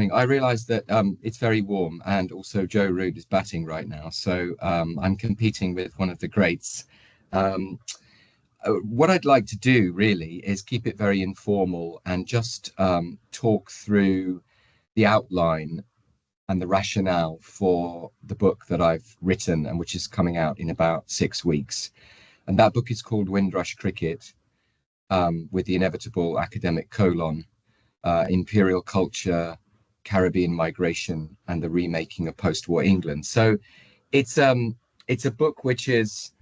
morning. I realised that it's very warm, and also Joe Root is batting right now, so I'm competing with one of the greats. Um, what I'd like to do really is keep it very informal and just talk through the outline and the rationale for the book that I've written and which is coming out in about 6 weeks. And that book is called Windrush Cricket, with the inevitable academic colon, Imperial Culture, Caribbean Migration, and the Remaking of Post-War England. So it's a book which is,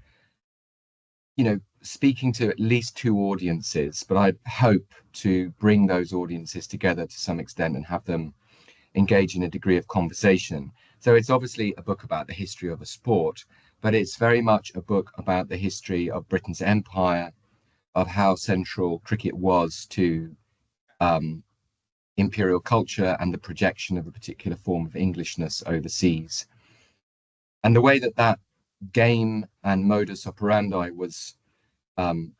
speaking to at least two audiences, but I hope to bring those audiences together to some extent and have them engage in a degree of conversation. So it's obviously a book about the history of a sport, but it's very much a book about the history of Britain's empire, of how central cricket was to imperial culture and the projection of a particular form of Englishness overseas. And the way that that game and modus operandi was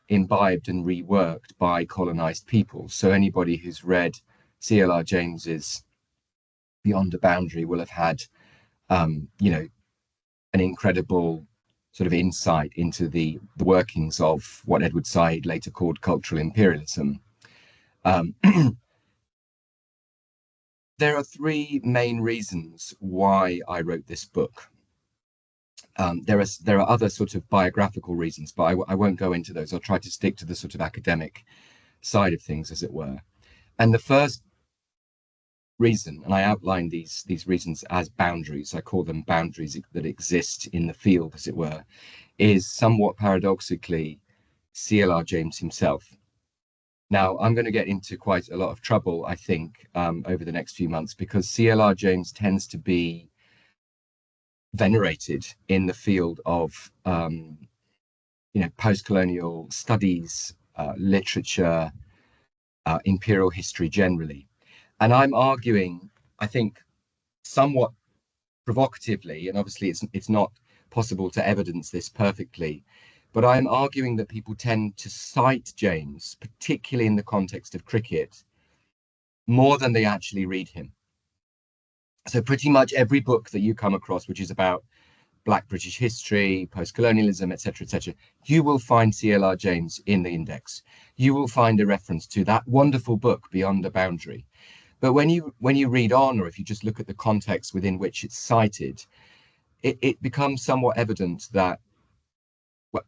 imbibed and reworked by colonized people. So anybody who's read C.L.R. James's Beyond the Boundary will have had, an incredible sort of insight into the workings of what Edward Said later called cultural imperialism. There are three main reasons why I wrote this book. There are other sort of biographical reasons, but I won't go into those. I'll try to stick to the sort of academic side of things, as it were. And the first reason, and I outline these reasons as boundaries, I call them boundaries that exist in the field, as it were, is somewhat paradoxically C.L.R. James himself. Now, I'm going to get into quite a lot of trouble, I think, over the next few months, because C.L.R. James tends to be venerated in the field of post-colonial studies, literature, imperial history generally. And I'm arguing, I think, somewhat provocatively, and obviously it's not possible to evidence this perfectly, but I'm arguing that people tend to cite James, particularly in the context of cricket, more than they actually read him. So pretty much every book that you come across, which is about Black British history, post-colonialism, etc., you will find C.L.R. James in the index. You will find a reference to that wonderful book, Beyond the Boundary. But when you read on, or if you just look at the context within which it's cited, it becomes somewhat evident that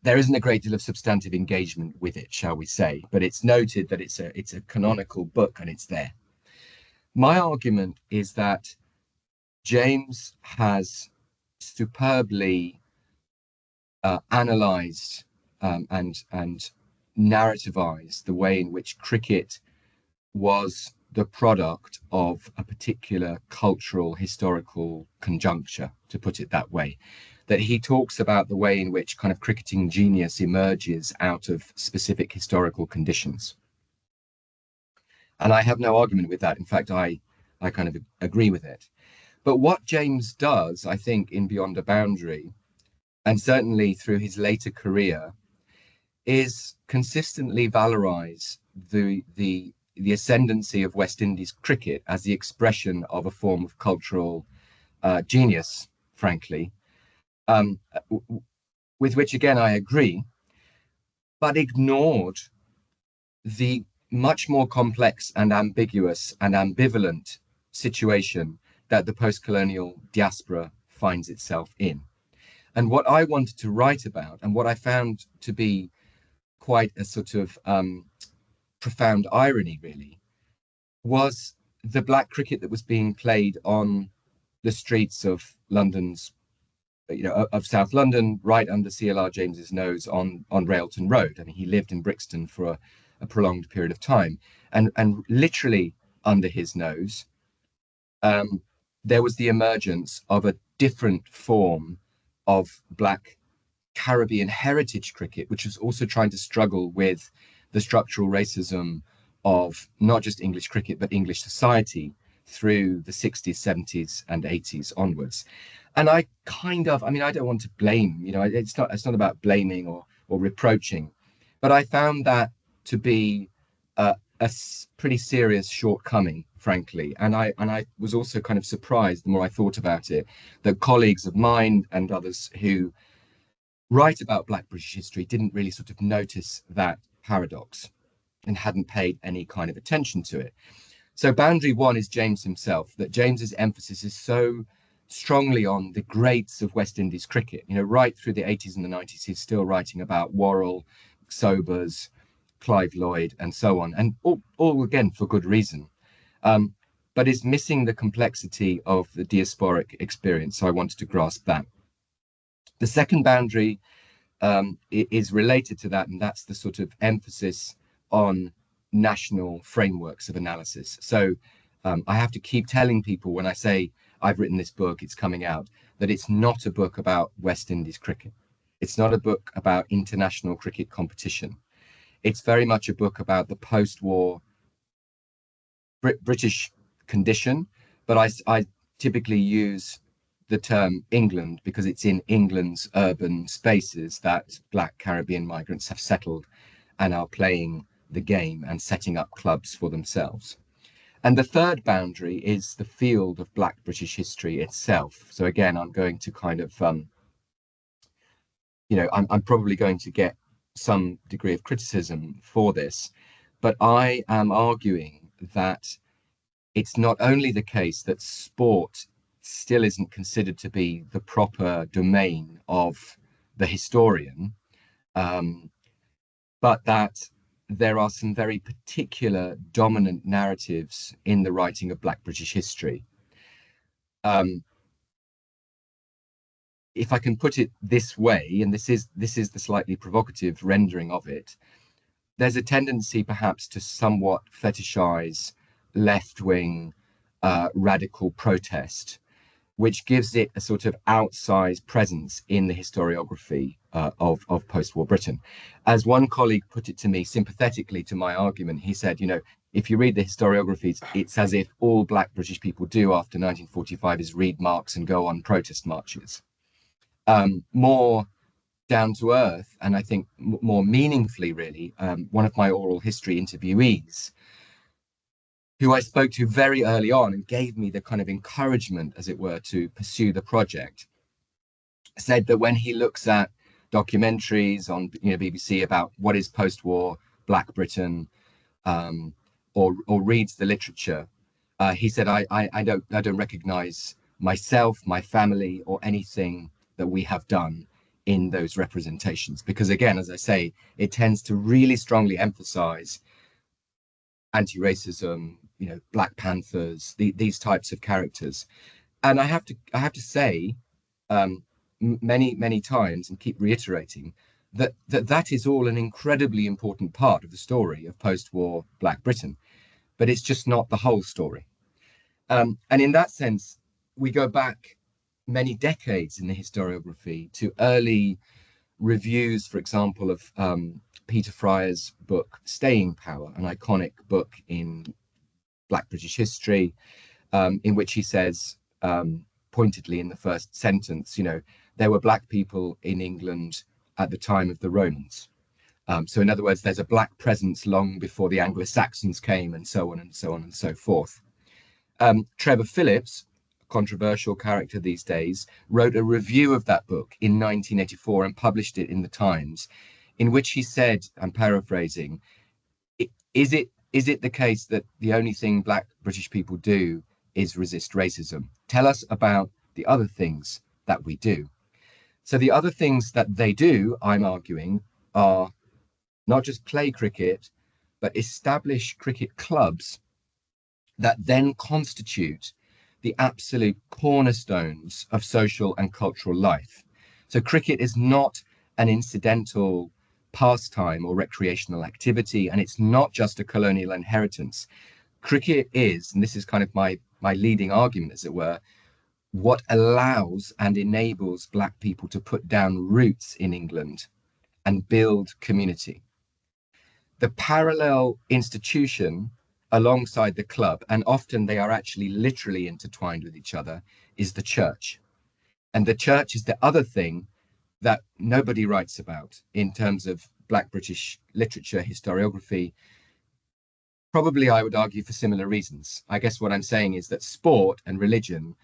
there isn't a great deal of substantive engagement with it, shall we say, but it's noted that it's a canonical book and it's there. My argument is that James has superbly analysed and narrativized the way in which cricket was the product of a particular cultural historical conjuncture, to put it that way. That he talks about the way in which kind of cricketing genius emerges out of specific historical conditions. And I have no argument with that. In fact, I kind of agree with it. But what James does, I think, in Beyond a Boundary, and certainly through his later career, is consistently valorize the ascendancy of West Indies cricket as the expression of a form of cultural genius, frankly, with which, again, I agree, but ignored the much more complex and ambiguous and ambivalent situation that the post-colonial diaspora finds itself in. And what I wanted to write about, and what I found to be quite a sort of profound irony, really, was the black cricket that was being played on the streets of London's, of South London, right under C.L.R. James's nose on Railton Road. I mean, he lived in Brixton for a prolonged period of time, and literally under his nose, there was the emergence of a different form of black Caribbean heritage cricket, which was also trying to struggle with the structural racism of not just English cricket, but English society through the 60s, 70s, and 80s onwards. And I don't want to blame, it's not about blaming or reproaching, but I found that to be a pretty serious shortcoming frankly. And I was also kind of surprised the more I thought about it, that colleagues of mine and others who write about Black British history didn't really sort of notice that paradox and hadn't paid any kind of attention to it. So boundary one is James himself, that James's emphasis is so strongly on the greats of West Indies cricket. You know, right through the 80s and the 90s, he's still writing about Worrell, Sobers, Clive Lloyd, and so on, and all again for good reason. But is missing the complexity of the diasporic experience. So I wanted to grasp that. The second boundary is related to that, and that's the sort of emphasis on national frameworks of analysis. So I have to keep telling people when I say I've written this book, it's coming out, that it's not a book about West Indies cricket. It's not a book about international cricket competition. It's very much a book about the post-war British condition, but I typically use the term England because it's in England's urban spaces that Black Caribbean migrants have settled and are playing the game and setting up clubs for themselves. And the third boundary is the field of Black British history itself. So again, I'm going to kind of, I'm probably going to get some degree of criticism for this, but I am arguing that it's not only the case that sport still isn't considered to be the proper domain of the historian, but that there are some very particular dominant narratives in the writing of Black British history. If I can put it this way, and this is the slightly provocative rendering of it, there's a tendency perhaps to somewhat fetishize left-wing radical protest, which gives it a sort of outsized presence in the historiography of post-war Britain. As one colleague put it to me sympathetically to my argument, he said, if you read the historiographies, it's as if all Black British people do after 1945 is read Marx and go on protest marches. More down to earth, and I think more meaningfully, really, one of my oral history interviewees, who I spoke to very early on and gave me the kind of encouragement, as it were, to pursue the project, said that when he looks at documentaries on BBC about what is post-war Black Britain, or reads the literature, he said, I don't recognize myself, my family, or anything that we have done in those representations, because again, as I say, it tends to really strongly emphasize anti-racism, Black Panthers, these types of characters. And I have to say, many times, and keep reiterating that is all an incredibly important part of the story of post-war Black Britain, but it's just not the whole story. And in that sense, we go back many decades in the historiography to early reviews, for example, of Peter Fryer's book Staying Power, an iconic book in Black British history, in which he says pointedly in the first sentence, there were Black people in England at the time of the Romans. So in other words, there's a Black presence long before the Anglo-Saxons came, and so on and so on and so forth. Trevor Phillips, controversial character these days, wrote a review of that book in 1984 and published it in the Times, in which he said, I'm paraphrasing, is it the case that the only thing Black British people do is resist racism? Tell us about the other things that we do. So the other things that they do, I'm arguing, are not just play cricket, but establish cricket clubs that then constitute the absolute cornerstones of social and cultural life. So cricket is not an incidental pastime or recreational activity, and it's not just a colonial inheritance. Cricket is, and this is kind of my leading argument, as it were, what allows and enables Black people to put down roots in England and build community. The parallel institution alongside the club, and often they are actually literally intertwined with each other, is the church. And the church is the other thing that nobody writes about in terms of Black British literature, historiography. Probably I would argue for similar reasons. I guess what I'm saying is that sport and religion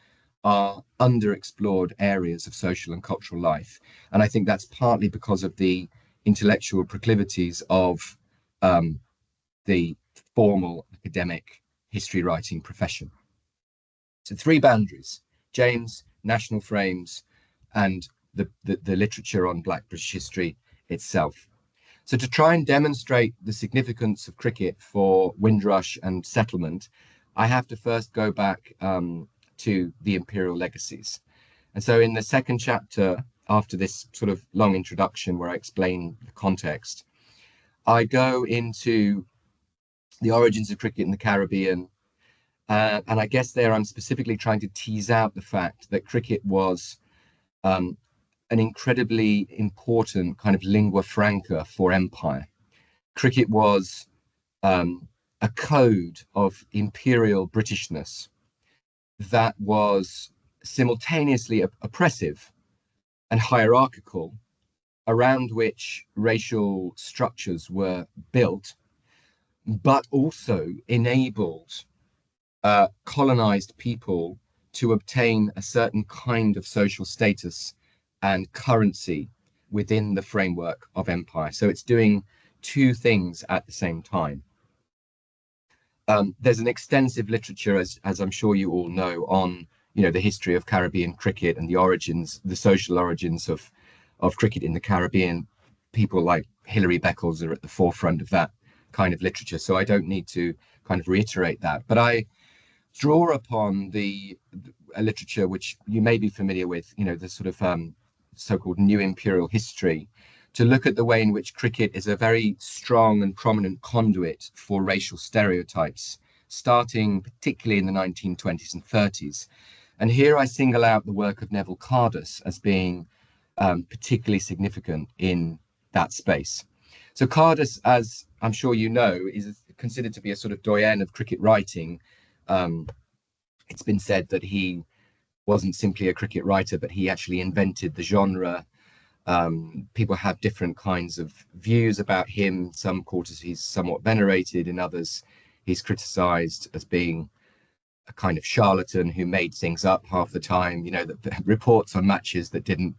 are underexplored areas of social and cultural life. And I think that's partly because of the intellectual proclivities of um, the formal academic history writing profession. So three boundaries: James, national frames, and the literature on Black British history itself. So to try and demonstrate the significance of cricket for Windrush and settlement, I have to first go back to the imperial legacies. And so in the second chapter, after this sort of long introduction where I explain the context, I go into the origins of cricket in the Caribbean. And I guess there I'm specifically trying to tease out the fact that cricket was um, an incredibly important kind of lingua franca for empire. Cricket was a code of imperial Britishness that was simultaneously oppressive and hierarchical, around which racial structures were built, but also enabled colonized people to obtain a certain kind of social status and currency within the framework of empire. So it's doing two things at the same time. There's an extensive literature, as I'm sure you all know, on the history of Caribbean cricket and the origins, the social origins of cricket in the Caribbean. People like Hilary Beckles are at the forefront of that kind of literature, so I don't need to kind of reiterate that. But I draw upon the literature which you may be familiar with, the sort of so-called New Imperial History, to look at the way in which cricket is a very strong and prominent conduit for racial stereotypes, starting particularly in the 1920s and 30s. And here I single out the work of Neville Cardus as being particularly significant in that space. So Cardus, as I'm sure you know, is considered to be a sort of doyen of cricket writing. It's been said that he wasn't simply a cricket writer, but he actually invented the genre. People have different kinds of views about him. Some quarters he's somewhat venerated, in others he's criticized as being a kind of charlatan who made things up half the time. The reports on matches that didn't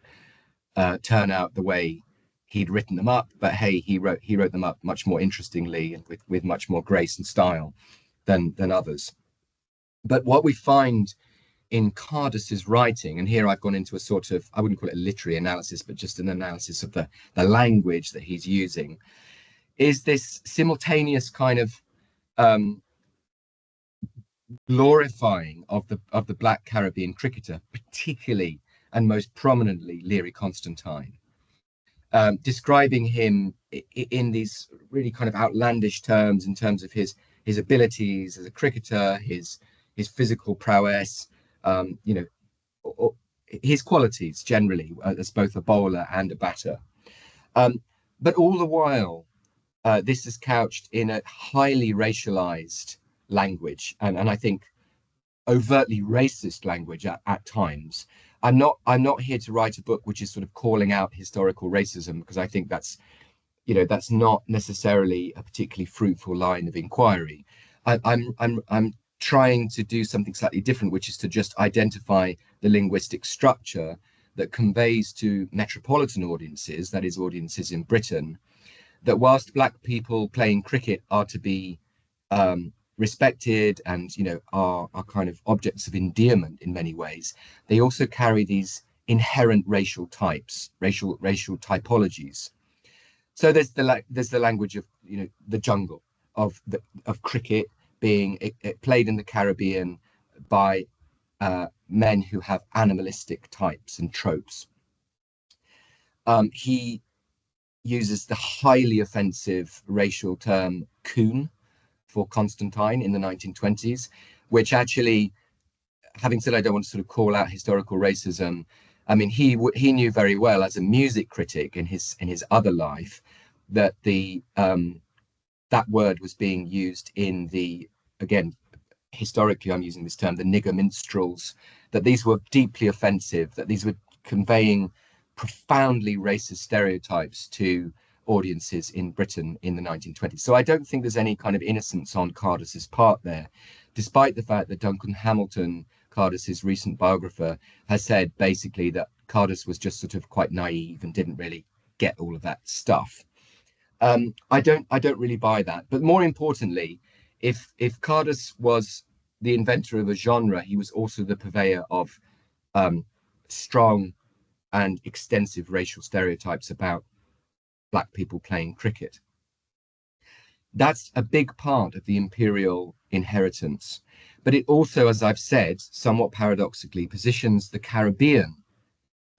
turn out the way he'd written them up, but hey, he wrote them up much more interestingly and with much more grace and style than others. But what we find in Cardus's writing, and here I've gone into a sort of, I wouldn't call it a literary analysis, but just an analysis of the language that he's using, is this simultaneous kind of glorifying of the Black Caribbean cricketer, particularly and most prominently Leary Constantine, describing him in these really kind of outlandish terms in terms of his abilities as a cricketer, his physical prowess, his qualities generally as both a bowler and a batter. But all the while, this is couched in a highly racialized language, and I think overtly racist language at times. I'm not here to write a book which is sort of calling out historical racism, because I think that's not necessarily a particularly fruitful line of inquiry. I'm trying to do something slightly different, which is to just identify the linguistic structure that conveys to metropolitan audiences, that is, audiences in Britain, that whilst Black people playing cricket are to be respected and are kind of objects of endearment in many ways, they also carry these inherent racial types, racial typologies. So there's the language of the jungle of cricket being played in the Caribbean by men who have animalistic types and tropes. He uses the highly offensive racial term coon for Constantine in the 1920s, which actually, having said I don't want to sort of call out historical racism, I mean he knew very well as a music critic in his other life that that word was being used in the, again, historically I'm using this term, the nigger minstrels, that these were deeply offensive, that these were conveying profoundly racist stereotypes to audiences in Britain in the 1920s. So I don't think there's any kind of innocence on Cardus's part there, despite the fact that Duncan Hamilton, Cardus's recent biographer, has said basically that Cardus was just sort of quite naive and didn't really get all of that stuff. I don't really buy that. But more importantly, if Cardus was the inventor of a genre, he was also the purveyor of strong and extensive racial stereotypes about black people playing cricket. That's a big part of the imperial inheritance. But it also, as I've said, somewhat paradoxically, positions the Caribbean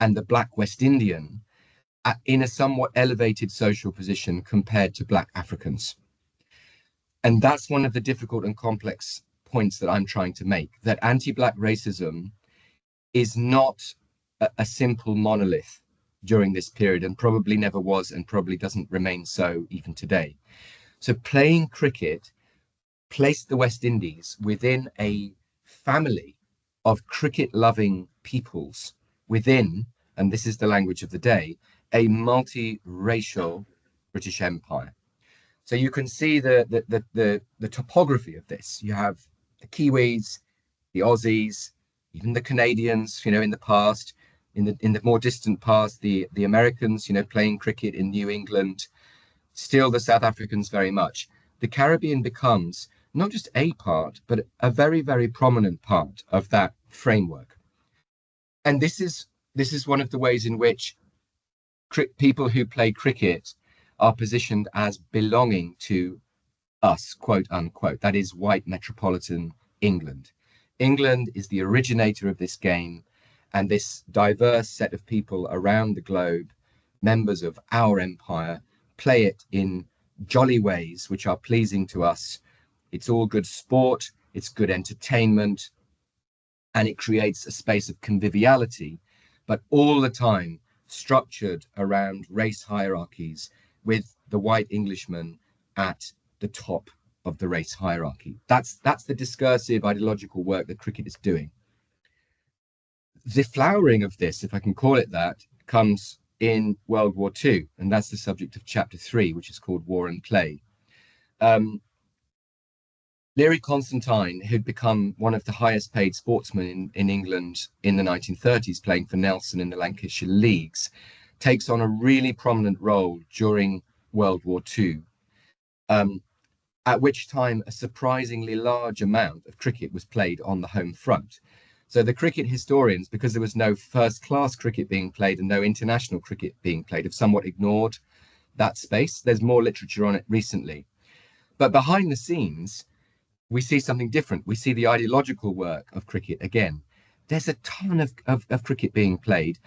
and the Black West Indian in a somewhat elevated social position compared to Black Africans. And that's one of the difficult and complex points that I'm trying to make, that anti-Black racism is not a simple monolith during this period, and probably never was, and probably doesn't remain so even today. So playing cricket placed the West Indies within a family of cricket-loving peoples within, and this is the language of the day, a multi-racial British Empire. So you can see the topography of this. You have the Kiwis, the Aussies, even the Canadians, you know, in the past, in the more distant past, the Americans, you know, playing cricket in New England, still the South Africans very much. The Caribbean becomes not just a part, but a very, very prominent part of that framework. And this is one of the ways in which people who play cricket are positioned as belonging to us, quote unquote. That is white metropolitan England. England is the originator of this game, and this diverse set of people around the globe, members of our empire, play it in jolly ways which are pleasing to us. It's all good sport, it's good entertainment, and it creates a space of conviviality, but all the time structured around race hierarchies, with the white Englishman at the top of the race hierarchy. That's the discursive ideological work that cricket is doing. The flowering of this, if I can call it that, comes in World War II, and that's the subject of chapter 3, which is called War and Play. Leary Constantine, who'd become one of the highest paid sportsmen in England in the 1930s, playing for Nelson in the Lancashire Leagues, takes on a really prominent role during World War II, at which time a surprisingly large amount of cricket was played on the home front. So the cricket historians, because there was no first-class cricket being played and no international cricket being played, have somewhat ignored that space. There's more literature on it recently. But behind the scenes, we see something different. We see the ideological work of cricket again. There's a ton of cricket being played,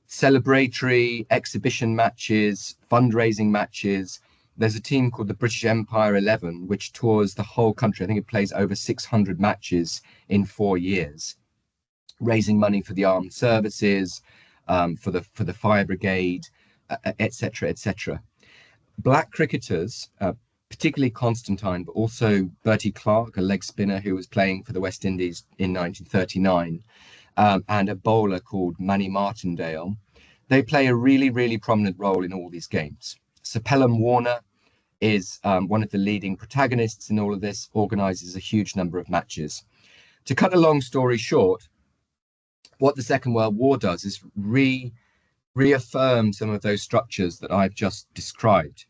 celebratory exhibition matches, fundraising matches. There's a team called the British Empire 11, which tours the whole country. I think it plays over 600 matches in 4 years, raising money for the armed services, for the fire brigade, etc., etc. Black cricketers, particularly Constantine, but also Bertie Clark, a leg spinner who was playing for the West Indies in 1939, and a bowler called Manny Martindale. They play a really, really prominent role in all these games. Sir Pelham Warner is one of the leading protagonists in all of this, organizes a huge number of matches. To cut a long story short, what the Second World War does is reaffirm some of those structures that I've just described.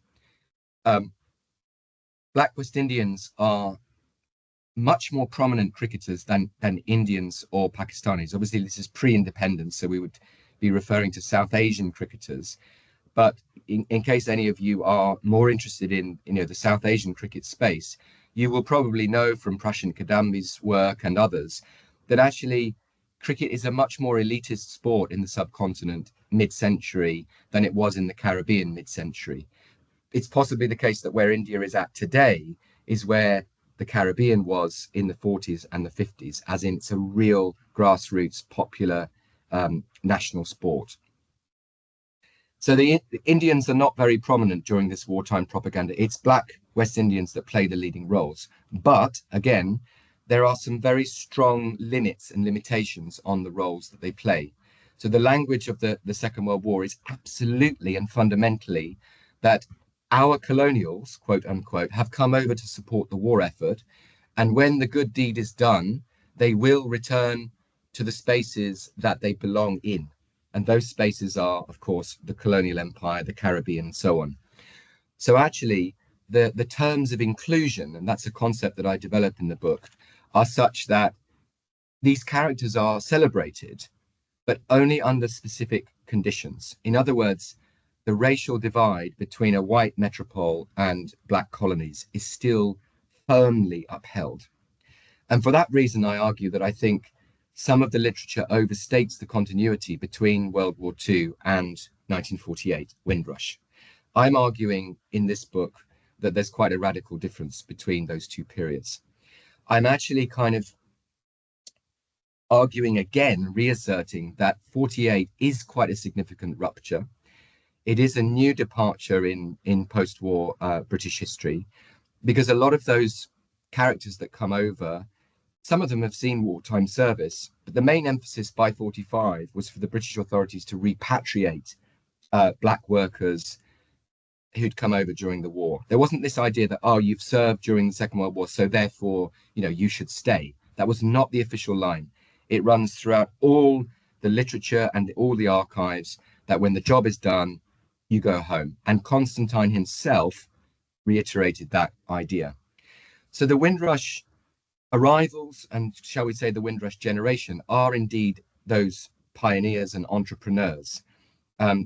Black West Indians are much more prominent cricketers than Indians or Pakistanis. Obviously, this is pre-independence, so we would be referring to South Asian cricketers. But in case any of you are more interested in the South Asian cricket space, you will probably know from Prashan Kadambi's work and others that actually cricket is a much more elitist sport in the subcontinent mid-century than it was in the Caribbean mid-century. It's possibly the case that where India is at today is where the Caribbean was in the 40s and the 50s, as in it's a real grassroots popular national sport. So the Indians are not very prominent during this wartime propaganda. It's Black West Indians that play the leading roles. But again, there are some very strong limits and limitations on the roles that they play. So the language of the Second World War is absolutely and fundamentally that our colonials, quote unquote, have come over to support the war effort. And when the good deed is done, they will return to the spaces that they belong in. And those spaces are, of course, the colonial empire, the Caribbean, and so on. So actually, the terms of inclusion, and that's a concept that I develop in the book, are such that these characters are celebrated, but only under specific conditions. In other words, the racial divide between a white metropole and black colonies is still firmly upheld. And for that reason, I argue that I think some of the literature overstates the continuity between World War II and 1948, Windrush. I'm arguing in this book that there's quite a radical difference between those two periods. I'm actually kind of arguing again, reasserting that 48 is quite a significant rupture. It is a new departure in post-war British history, because a lot of those characters that come over, some of them have seen wartime service, but the main emphasis by 45 was for the British authorities to repatriate black workers who'd come over during the war. There wasn't this idea that, oh, you've served during the Second World War, so therefore, you should stay. That was not the official line. It runs throughout all the literature and all the archives that when the job is done, you go home. And Constantine himself reiterated that idea. So the Windrush arrivals, and shall we say the Windrush generation, are indeed those pioneers and entrepreneurs.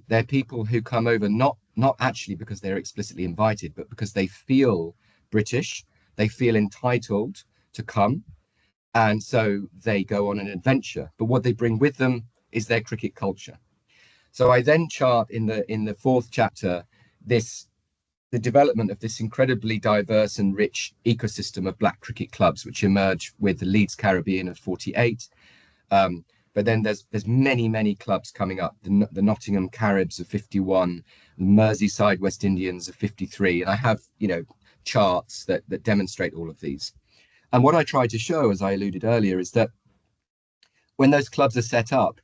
They're people who come over not actually because they're explicitly invited, but because they feel British, they feel entitled to come, and so they go on an adventure. But what they bring with them is their cricket culture. So I then chart in the fourth chapter the development of this incredibly diverse and rich ecosystem of black cricket clubs, which emerge with the Leeds Caribbean of 48. But then there's many clubs coming up. The Nottingham Caribs of 51, the Merseyside West Indians of 53, and I have charts that demonstrate all of these. And what I try to show, as I alluded earlier, is that when those clubs are set up,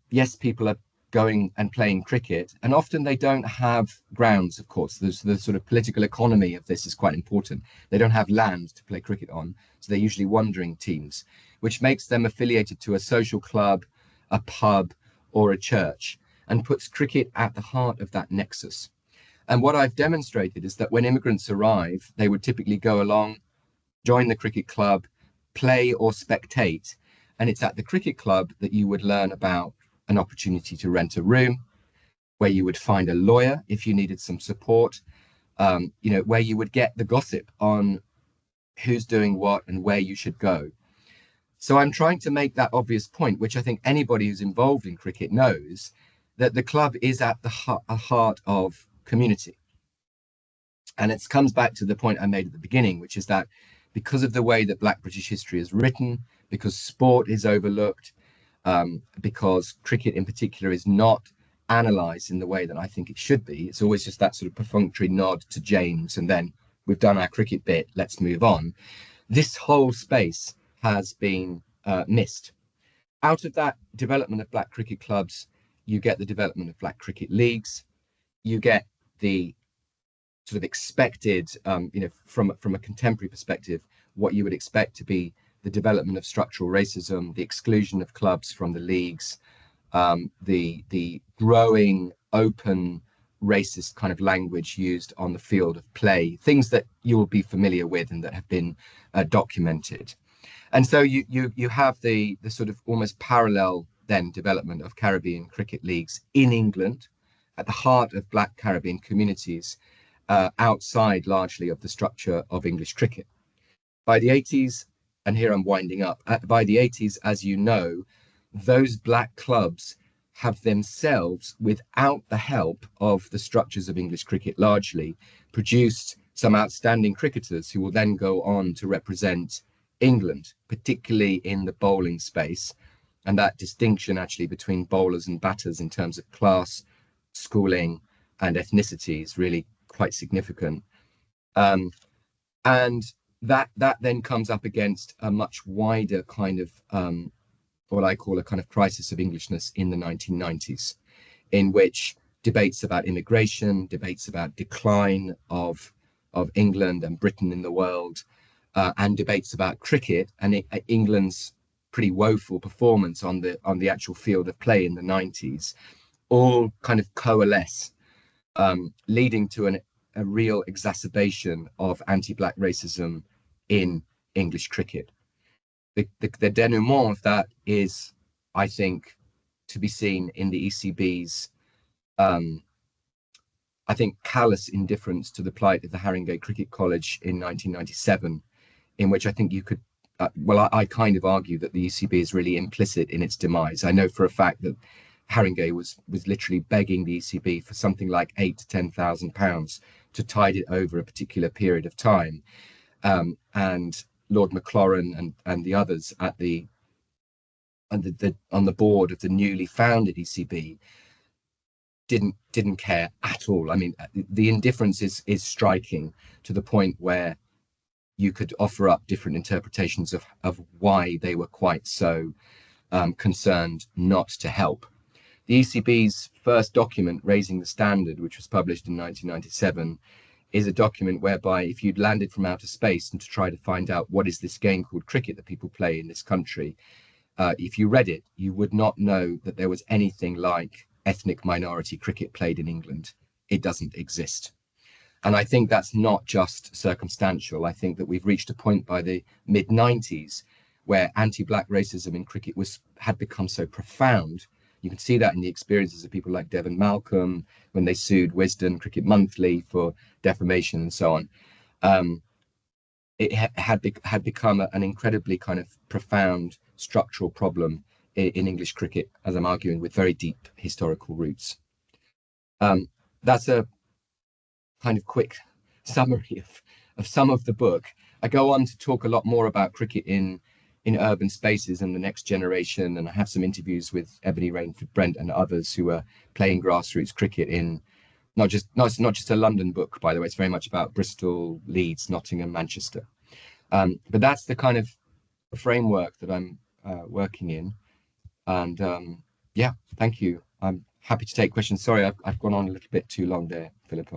yes, people are going and playing cricket, and often they don't have grounds. Of course, the sort of political economy of this is quite important. They don't have land to play cricket on, so they're usually wandering teams, which makes them affiliated to a social club, a pub, or a church, and puts cricket at the heart of that nexus. And what I've demonstrated is that when immigrants arrive, they would typically go along, join the cricket club, play or spectate, and it's at the cricket club that you would learn about an opportunity to rent a room, where you would find a lawyer if you needed some support, where you would get the gossip on who's doing what and where you should go. So I'm trying to make that obvious point, which I think anybody who's involved in cricket knows, that the club is at the heart of community. And it comes back to the point I made at the beginning, which is that because of the way that Black British history is written, because sport is overlooked, because cricket in particular is not analysed in the way that I think it should be. It's always just that sort of perfunctory nod to James, and then we've done our cricket bit, let's move on. This whole space has been missed. Out of that development of black cricket clubs, you get the development of black cricket leagues, you get the sort of expected, from a contemporary perspective, what you would expect to be the development of structural racism, the exclusion of clubs from the leagues, the growing open racist kind of language used on the field of play, things that you will be familiar with and that have been documented. And so you have the sort of almost parallel then development of Caribbean cricket leagues in England at the heart of Black Caribbean communities, outside largely of the structure of English cricket. By the 80s, and here I'm winding up, by the 80s, as you know, those black clubs have themselves, without the help of the structures of English cricket largely, produced some outstanding cricketers who will then go on to represent England, particularly in the bowling space. And that distinction actually between bowlers and batters in terms of class, schooling, and ethnicity is really quite significant. And that then comes up against a much wider kind of what I call a kind of crisis of Englishness in the 1990s, in which debates about immigration, debates about decline of England and Britain in the world, and debates about cricket and England's pretty woeful performance on the actual field of play in the 90s, all kind of coalesce, leading to a real exacerbation of anti-black racism in English cricket. The denouement of that is, I think, to be seen in the ECB's, I think, callous indifference to the plight of the Haringey Cricket College in 1997, in which I think you could, I kind of argue that the ECB is really implicit in its demise. I know for a fact that Haringey was literally begging the ECB for something like £8,000 to £10,000 to tide it over a particular period of time, and Lord Maclaurin and the others at on the board of the newly founded ECB didn't care at all. I mean, the indifference is striking, to the point where you could offer up different interpretations of why they were quite so concerned not to help. The ECB's first document, Raising the Standard, which was published in 1997, is a document whereby, if you'd landed from outer space and to try to find out what is this game called cricket that people play in this country, if you read it, you would not know that there was anything like ethnic minority cricket played in England. It doesn't exist. And I think that's not just circumstantial. I think that we've reached a point by the mid-90s where anti-black racism in cricket had become so profound. You can see that in the experiences of people like Devon Malcolm when they sued Wisden, Cricket Monthly, for defamation and so on. It had become an incredibly kind of profound structural problem in English cricket, as I'm arguing, with very deep historical roots. That's a kind of quick summary of some of the book. I go on to talk a lot more about cricket in urban spaces and the next generation, and I have some interviews with Ebony Rainford Brent and others who are playing grassroots cricket in not just a London book, by the way. It's very much about Bristol, Leeds, Nottingham, Manchester. But that's the kind of framework that I'm working in. And yeah, thank you. I'm happy to take questions. Sorry, I've gone on a little bit too long there, Philip.